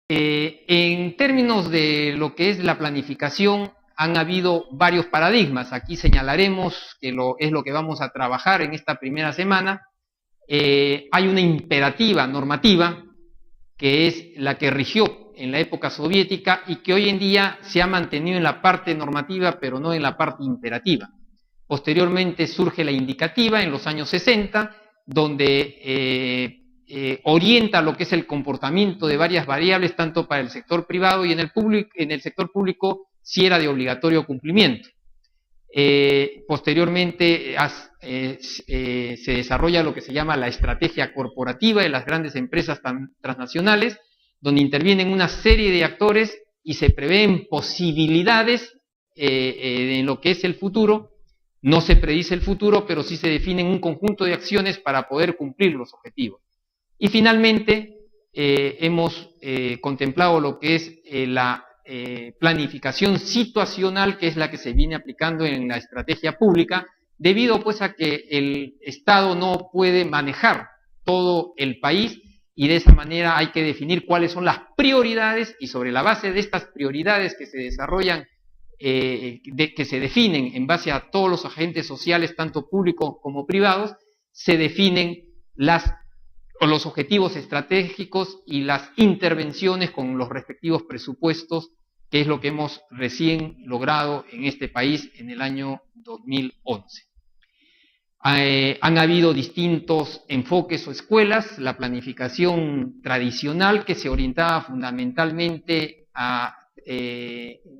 En términos de lo que es la planificación, han habido varios paradigmas. Aquí señalaremos que es lo que vamos a trabajar en esta primera semana. Hay una imperativa normativa, que es la que rigió en la época soviética y que hoy en día se ha mantenido en la parte normativa, pero no en la parte imperativa. Posteriormente surge la indicativa en los años 60, donde orienta lo que es el comportamiento de varias variables, tanto para el sector privado y en el sector público sí era de obligatorio cumplimiento. Posteriormente se desarrolla lo que se llama la estrategia corporativa de las grandes empresas transnacionales, donde intervienen una serie de actores y se prevén posibilidades en lo que es el futuro. No se predice el futuro, pero sí se definen un conjunto de acciones para poder cumplir los objetivos. Y finalmente hemos contemplado lo que es la planificación situacional, que es la que se viene aplicando en la estrategia pública, debido pues a que el Estado no puede manejar todo el país y de esa manera hay que definir cuáles son las prioridades y sobre la base de estas prioridades que se desarrollan, que se definen en base a todos los agentes sociales, tanto públicos como privados, se definen los objetivos estratégicos y las intervenciones con los respectivos presupuestos, que es lo que hemos recién logrado en este país en el año 2011. Han habido distintos enfoques o escuelas. La planificación tradicional, que se orientaba fundamentalmente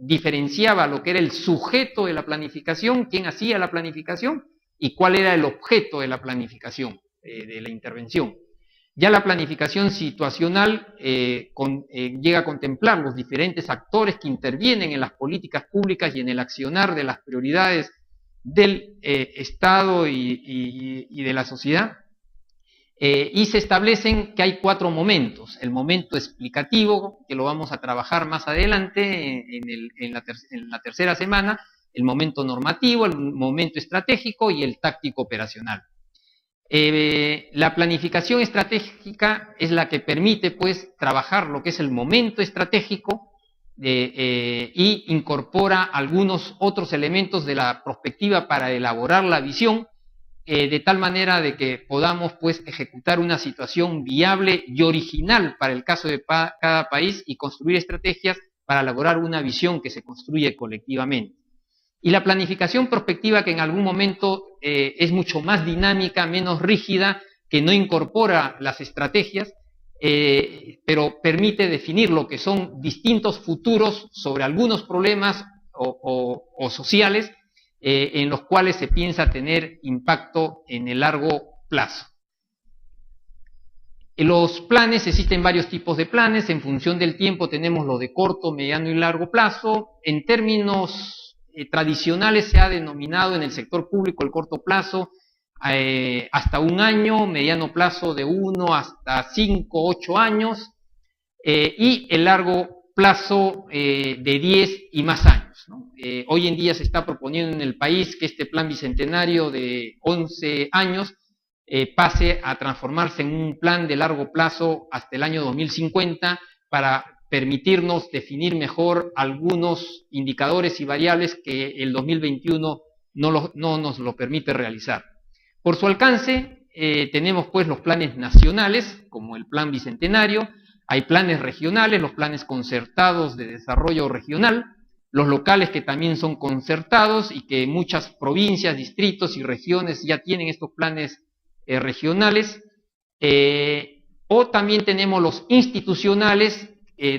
diferenciaba lo que era el sujeto de la planificación, quién hacía la planificación y cuál era el objeto de la planificación, de la intervención. Ya la planificación situacional llega a contemplar los diferentes actores que intervienen en las políticas públicas y en el accionar de las prioridades del Estado y de la sociedad. Y se establecen que hay 4 momentos. El momento explicativo, que lo vamos a trabajar más adelante en la tercera semana, el momento normativo, el momento estratégico y el táctico operacional. La planificación estratégica es la que permite pues trabajar lo que es el momento estratégico y incorpora algunos otros elementos de la perspectiva para elaborar la visión, de tal manera de que podamos pues ejecutar una situación viable y original para el caso de cada país y construir estrategias para elaborar una visión que se construye colectivamente. Y la planificación prospectiva, que en algún momento es mucho más dinámica, menos rígida, que no incorpora las estrategias, pero permite definir lo que son distintos futuros sobre algunos problemas o sociales en los cuales se piensa tener impacto en el largo plazo. En los planes, existen varios tipos de planes. En función del tiempo tenemos los de corto, mediano y largo plazo. En términos tradicionales se ha denominado en el sector público el corto plazo hasta 1 año, mediano plazo de 1 hasta 5, 8 años y el largo plazo de 10 y más años, ¿no? Hoy en día se está proponiendo en el país que este plan bicentenario de 11 años pase a transformarse en un plan de largo plazo hasta el año 2050 para permitirnos definir mejor algunos indicadores y variables que el 2021 no nos lo permite realizar. Por su alcance tenemos pues los planes nacionales, como el plan bicentenario. Hay planes regionales, los planes concertados de desarrollo regional, los locales, que también son concertados y que muchas provincias, distritos y regiones ya tienen estos planes regionales, o también tenemos los institucionales,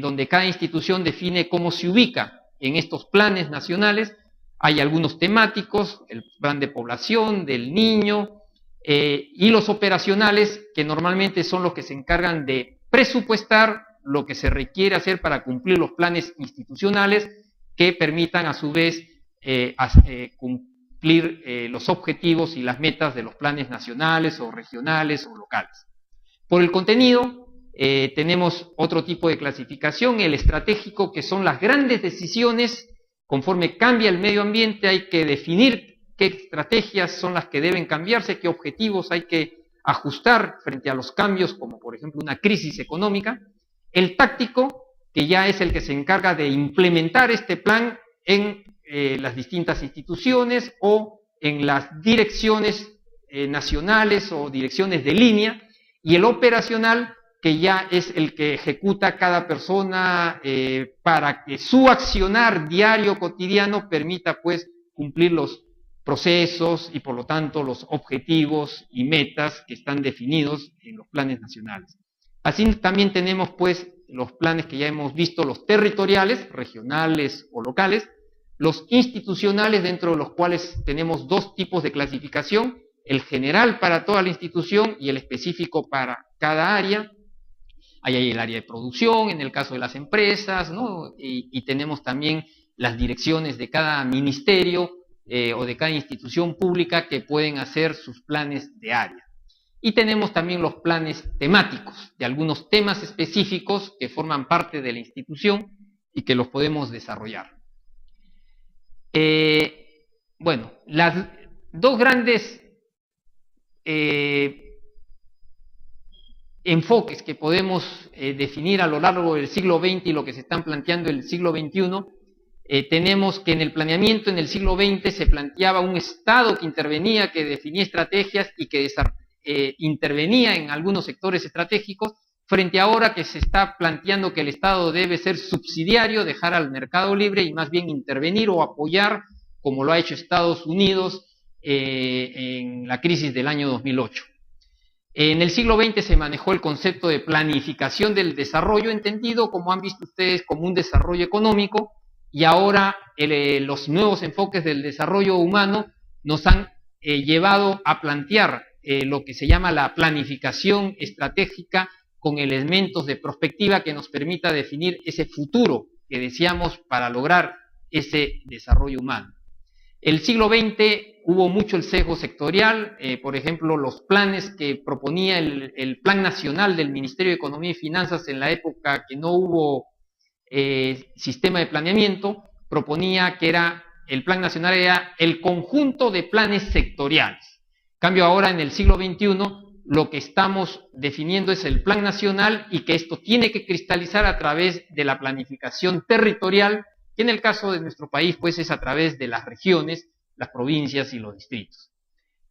donde cada institución define cómo se ubica en estos planes nacionales. Hay algunos temáticos, el plan de población, del niño, y los operacionales, que normalmente son los que se encargan de presupuestar lo que se requiere hacer para cumplir los planes institucionales, que permitan a su vez cumplir los objetivos y las metas de los planes nacionales o regionales o locales. Por el contenido, tenemos otro tipo de clasificación, el estratégico, que son las grandes decisiones. Conforme cambia el medio ambiente, hay que definir qué estrategias son las que deben cambiarse, qué objetivos hay que ajustar frente a los cambios, como por ejemplo una crisis económica. El táctico, que ya es el que se encarga de implementar este plan en las distintas instituciones o en las direcciones nacionales o direcciones de línea, y el operacional, que ya es el que ejecuta cada persona para que su accionar diario cotidiano permita pues cumplir los procesos y por lo tanto los objetivos y metas que están definidos en los planes nacionales. Así también tenemos pues los planes que ya hemos visto, los territoriales, regionales o locales, los institucionales, dentro de los cuales tenemos dos tipos de clasificación, el general para toda la institución y el específico para cada área. Ahí hay el área de producción, en el caso de las empresas, ¿no? Y tenemos también las direcciones de cada ministerio o de cada institución pública que pueden hacer sus planes de área. Y tenemos también los planes temáticos, de algunos temas específicos que forman parte de la institución y que los podemos desarrollar. Bueno, las dos grandes enfoques que podemos definir a lo largo del siglo XX y lo que se están planteando en el siglo XXI, tenemos que en el planeamiento en el siglo XX se planteaba un Estado que intervenía, que definía estrategias y que intervenía en algunos sectores estratégicos, frente a ahora que se está planteando que el Estado debe ser subsidiario, dejar al mercado libre y más bien intervenir o apoyar, como lo ha hecho Estados Unidos en la crisis del año 2008. En el siglo XX se manejó el concepto de planificación del desarrollo, entendido, como han visto ustedes, como un desarrollo económico, y ahora los nuevos enfoques del desarrollo humano nos han llevado a plantear lo que se llama la planificación estratégica con elementos de prospectiva que nos permita definir ese futuro que deseamos para lograr ese desarrollo humano. El siglo XX hubo mucho el sesgo sectorial, por ejemplo, los planes que proponía el Plan Nacional del Ministerio de Economía y Finanzas en la época que no hubo sistema de planeamiento, proponía que el Plan Nacional era el conjunto de planes sectoriales. En cambio, ahora en el siglo XXI, lo que estamos definiendo es el Plan Nacional y que esto tiene que cristalizar a través de la planificación territorial, que en el caso de nuestro país pues es a través de las regiones, las provincias y los distritos.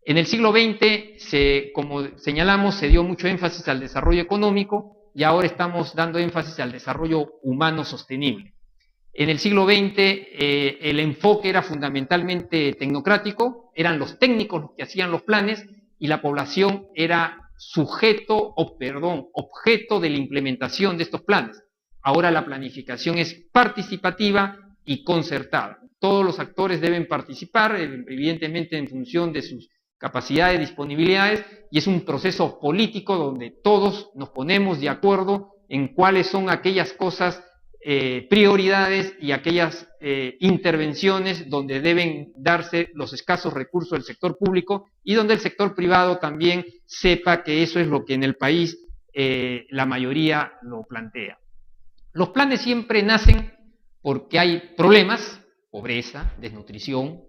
En el siglo XX, como señalamos, se dio mucho énfasis al desarrollo económico y ahora estamos dando énfasis al desarrollo humano sostenible. En el siglo XX el enfoque era fundamentalmente tecnocrático, eran los técnicos los que hacían los planes y la población era objeto de la implementación de estos planes. Ahora la planificación es participativa y concertada. Todos los actores deben participar, evidentemente en función de sus capacidades y disponibilidades, y es un proceso político donde todos nos ponemos de acuerdo en cuáles son aquellas cosas, prioridades y aquellas intervenciones donde deben darse los escasos recursos del sector público y donde el sector privado también sepa que eso es lo que en el país la mayoría lo plantea. Los planes siempre nacen porque hay problemas, pobreza, desnutrición,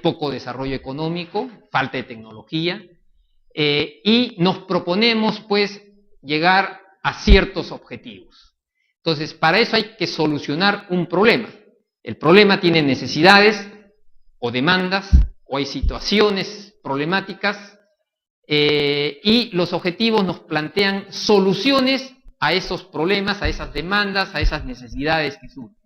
poco desarrollo económico, falta de tecnología, y nos proponemos pues llegar a ciertos objetivos. Entonces, para eso hay que solucionar un problema. El problema tiene necesidades o demandas, o hay situaciones problemáticas, y los objetivos nos plantean soluciones a esos problemas, a esas demandas, a esas necesidades que surgen.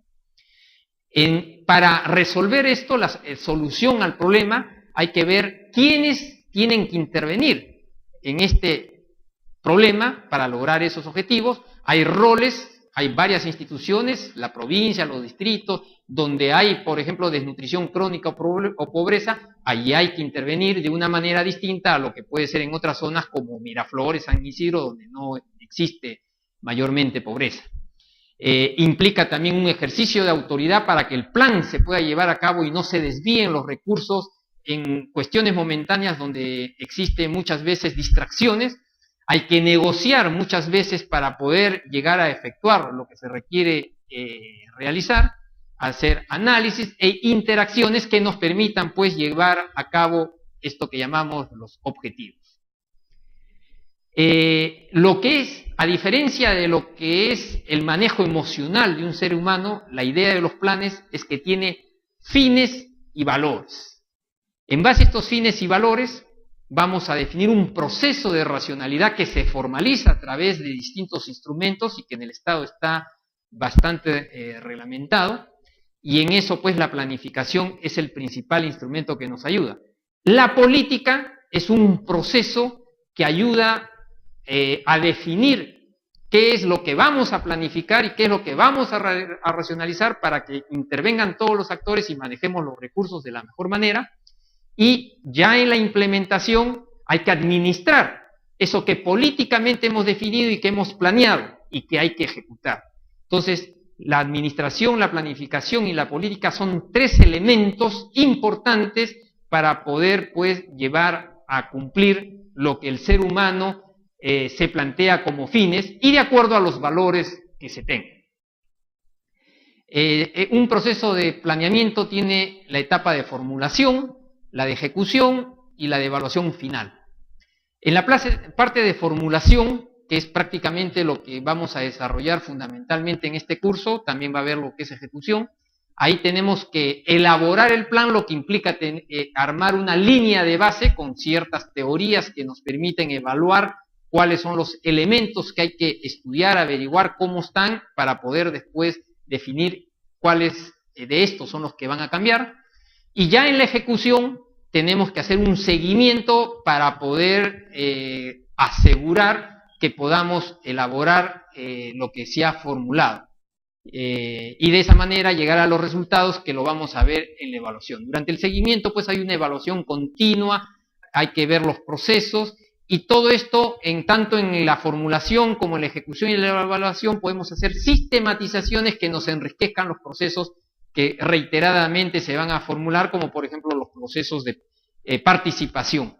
Para resolver esto, la solución al problema, hay que ver quiénes tienen que intervenir en este problema para lograr esos objetivos. Hay roles, hay varias instituciones, la provincia, los distritos, donde hay, por ejemplo, desnutrición crónica o pobreza, ahí hay que intervenir de una manera distinta a lo que puede ser en otras zonas como Miraflores, San Isidro, donde no existe mayormente pobreza. Implica también un ejercicio de autoridad para que el plan se pueda llevar a cabo y no se desvíen los recursos en cuestiones momentáneas donde existen muchas veces distracciones. Hay que negociar muchas veces para poder llegar a efectuar lo que se requiere realizar, hacer análisis e interacciones que nos permitan pues llevar a cabo esto que llamamos los objetivos. Lo que es, a diferencia de lo que es el manejo emocional de un ser humano, la idea de los planes es que tiene fines y valores. En base a estos fines y valores, vamos a definir un proceso de racionalidad que se formaliza a través de distintos instrumentos y que en el Estado está bastante reglamentado, y en eso pues la planificación es el principal instrumento que nos ayuda. La política es un proceso que ayuda a definir qué es lo que vamos a planificar y qué es lo que vamos a racionalizar para que intervengan todos los actores y manejemos los recursos de la mejor manera. Y ya en la implementación hay que administrar eso que políticamente hemos definido y que hemos planeado y que hay que ejecutar. Entonces, la administración, la planificación y la política son tres elementos importantes para poder, pues, llevar a cumplir lo que el ser humano se plantea como fines y de acuerdo a los valores que se tengan. Un proceso de planeamiento tiene la etapa de formulación, la de ejecución y la de evaluación final. En la parte de formulación, que es prácticamente lo que vamos a desarrollar fundamentalmente en este curso, también va a haber lo que es ejecución. Ahí tenemos que elaborar el plan, lo que implica armar una línea de base con ciertas teorías que nos permiten evaluar cuáles son los elementos que hay que estudiar, averiguar cómo están, para poder después definir cuáles de estos son los que van a cambiar. Y ya en la ejecución tenemos que hacer un seguimiento para poder asegurar que podamos elaborar lo que se ha formulado. Y de esa manera llegar a los resultados que lo vamos a ver en la evaluación. Durante el seguimiento pues hay una evaluación continua, hay que ver los procesos y todo esto, tanto en la formulación como en la ejecución y la evaluación, podemos hacer sistematizaciones que nos enriquezcan los procesos que reiteradamente se van a formular, como por ejemplo los procesos de participación.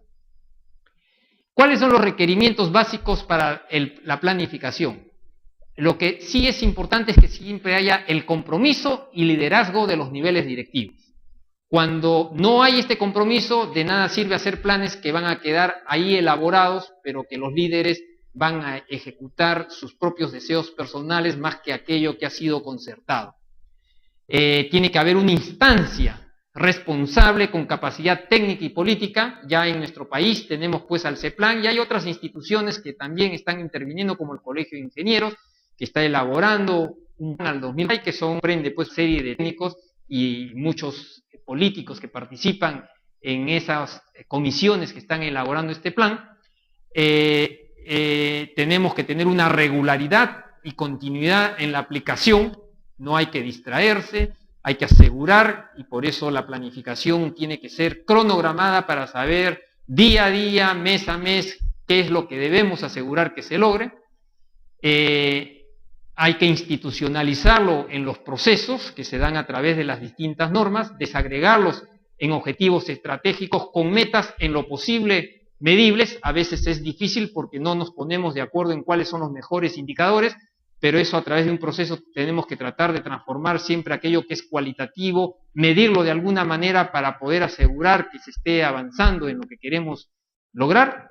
¿Cuáles son los requerimientos básicos para la planificación? Lo que sí es importante es que siempre haya el compromiso y liderazgo de los niveles directivos. Cuando no hay este compromiso, de nada sirve hacer planes que van a quedar ahí elaborados, pero que los líderes van a ejecutar sus propios deseos personales más que aquello que ha sido concertado. Tiene que haber una instancia responsable con capacidad técnica y política. Ya en nuestro país tenemos pues al CEPLAN y hay otras instituciones que también están interviniendo, como el Colegio de Ingenieros, que está elaborando un plan al 2020, que comprende pues serie de técnicos y muchos políticos que participan en esas comisiones que están elaborando este plan. Tenemos que tener una regularidad y continuidad en la aplicación, no hay que distraerse, hay que asegurar, y por eso la planificación tiene que ser cronogramada para saber día a día, mes a mes, qué es lo que debemos asegurar que se logre. Hay que institucionalizarlo en los procesos que se dan a través de las distintas normas, desagregarlos en objetivos estratégicos con metas en lo posible medibles. A veces es difícil porque no nos ponemos de acuerdo en cuáles son los mejores indicadores, pero eso a través de un proceso tenemos que tratar de transformar siempre aquello que es cualitativo, medirlo de alguna manera para poder asegurar que se esté avanzando en lo que queremos lograr.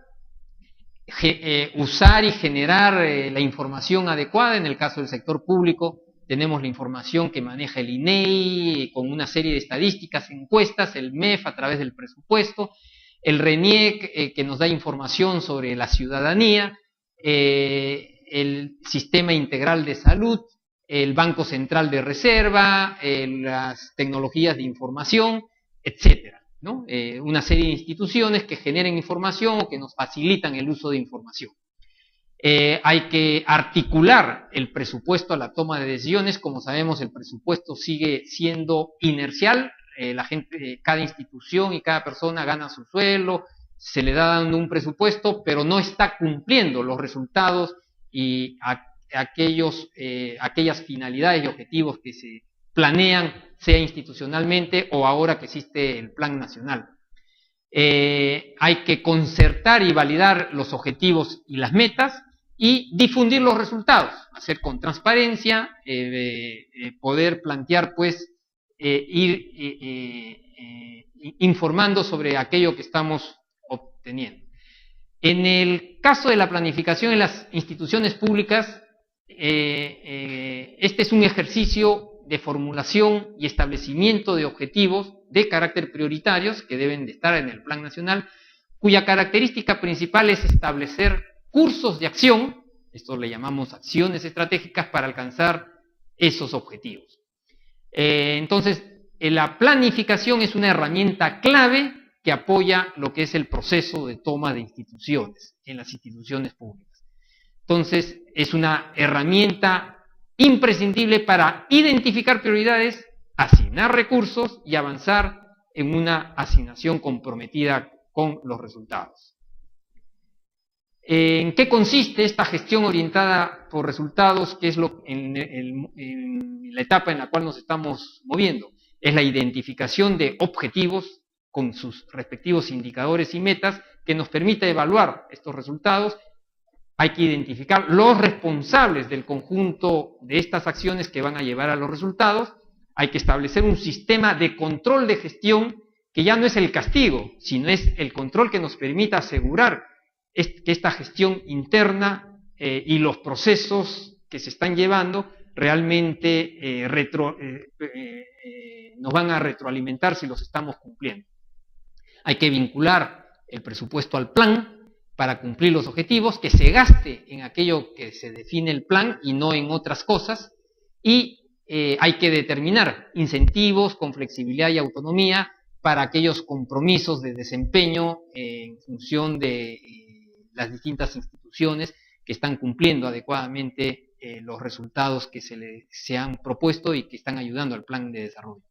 Usar y generar la información adecuada. En el caso del sector público tenemos la información que maneja el INEI con una serie de estadísticas, encuestas, el MEF a través del presupuesto, el RENIEC que nos da información sobre la ciudadanía, el Sistema Integral de Salud, el Banco Central de Reserva, las tecnologías de información, etcétera, ¿no? Una serie de instituciones que generen información o que nos facilitan el uso de información. Hay que articular el presupuesto a la toma de decisiones. Como sabemos, el presupuesto sigue siendo inercial. Cada institución y cada persona gana su sueldo, se le da dando un presupuesto, pero no está cumpliendo los resultados y aquellas finalidades y objetivos que se planean, sea institucionalmente o ahora que existe el Plan Nacional. Hay que concertar y validar los objetivos y las metas y difundir los resultados, hacer con transparencia, poder plantear pues ir informando sobre aquello que estamos obteniendo. En el caso de la planificación en las instituciones públicas, este es un ejercicio de formulación y establecimiento de objetivos de carácter prioritarios que deben de estar en el Plan Nacional, cuya característica principal es establecer cursos de acción, esto le llamamos acciones estratégicas para alcanzar esos objetivos. Entonces, la planificación es una herramienta clave que apoya lo que es el proceso de toma de instituciones en las instituciones públicas. Entonces, es una herramienta imprescindible para identificar prioridades, asignar recursos y avanzar en una asignación comprometida con los resultados. ¿En qué consiste esta gestión orientada por resultados? ¿Qué es en la etapa en la cual nos estamos moviendo? Es la identificación de objetivos con sus respectivos indicadores y metas que nos permite evaluar estos resultados. Hay que identificar los responsables del conjunto de estas acciones que van a llevar a los resultados. Hay que establecer un sistema de control de gestión que ya no es el castigo, sino es el control que nos permita asegurar que esta gestión interna y los procesos que se están llevando realmente nos van a retroalimentar si los estamos cumpliendo. Hay que vincular el presupuesto al plan para cumplir los objetivos, que se gaste en aquello que se define el plan y no en otras cosas, y hay que determinar incentivos con flexibilidad y autonomía para aquellos compromisos de desempeño en función de las distintas instituciones que están cumpliendo adecuadamente los resultados que se han propuesto y que están ayudando al plan de desarrollo.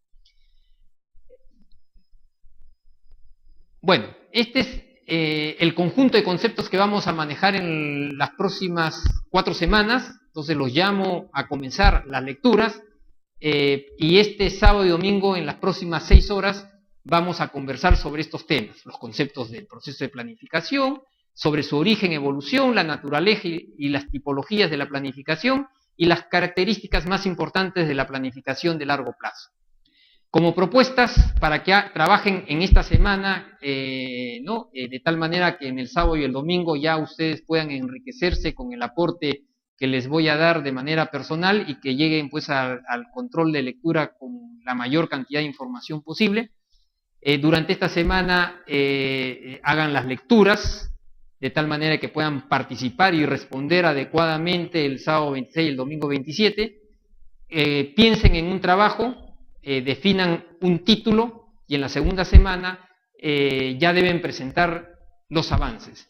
Bueno, este es el conjunto de conceptos que vamos a manejar en las próximas 4 semanas, entonces los llamo a comenzar las lecturas, y este sábado y domingo en las próximas 6 horas vamos a conversar sobre estos temas, los conceptos del proceso de planificación, sobre su origen, evolución, la naturaleza y las tipologías de la planificación y las características más importantes de la planificación de largo plazo. Como propuestas para que trabajen en esta semana, de tal manera que en el sábado y el domingo ya ustedes puedan enriquecerse con el aporte que les voy a dar de manera personal y que lleguen pues al control de lectura con la mayor cantidad de información posible. Durante esta semana hagan las lecturas de tal manera que puedan participar y responder adecuadamente el sábado 26 y el domingo 27. Piensen en un trabajo. Definan un título y en la segunda semana ya deben presentar los avances.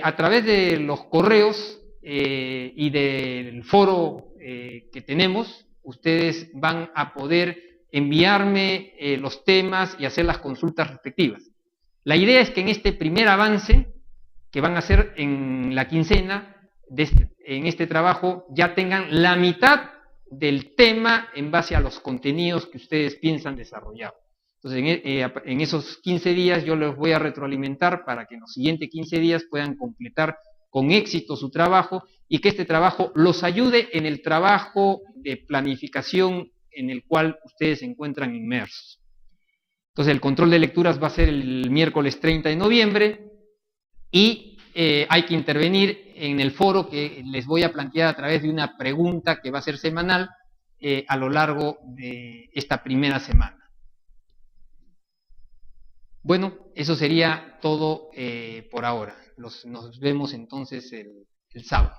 A través de los correos y del foro que tenemos, ustedes van a poder enviarme los temas y hacer las consultas respectivas. La idea es que en este primer avance, que van a hacer en la quincena, en este trabajo, ya tengan la mitad del tema en base a los contenidos que ustedes piensan desarrollar. Entonces, en esos 15 días yo les voy a retroalimentar para que en los siguientes 15 días puedan completar con éxito su trabajo y que este trabajo los ayude en el trabajo de planificación en el cual ustedes se encuentran inmersos. Entonces, el control de lecturas va a ser el miércoles 30 de noviembre y hay que intervenir en el foro que les voy a plantear a través de una pregunta que va a ser semanal a lo largo de esta primera semana. Bueno, eso sería todo por ahora. Nos vemos entonces el sábado.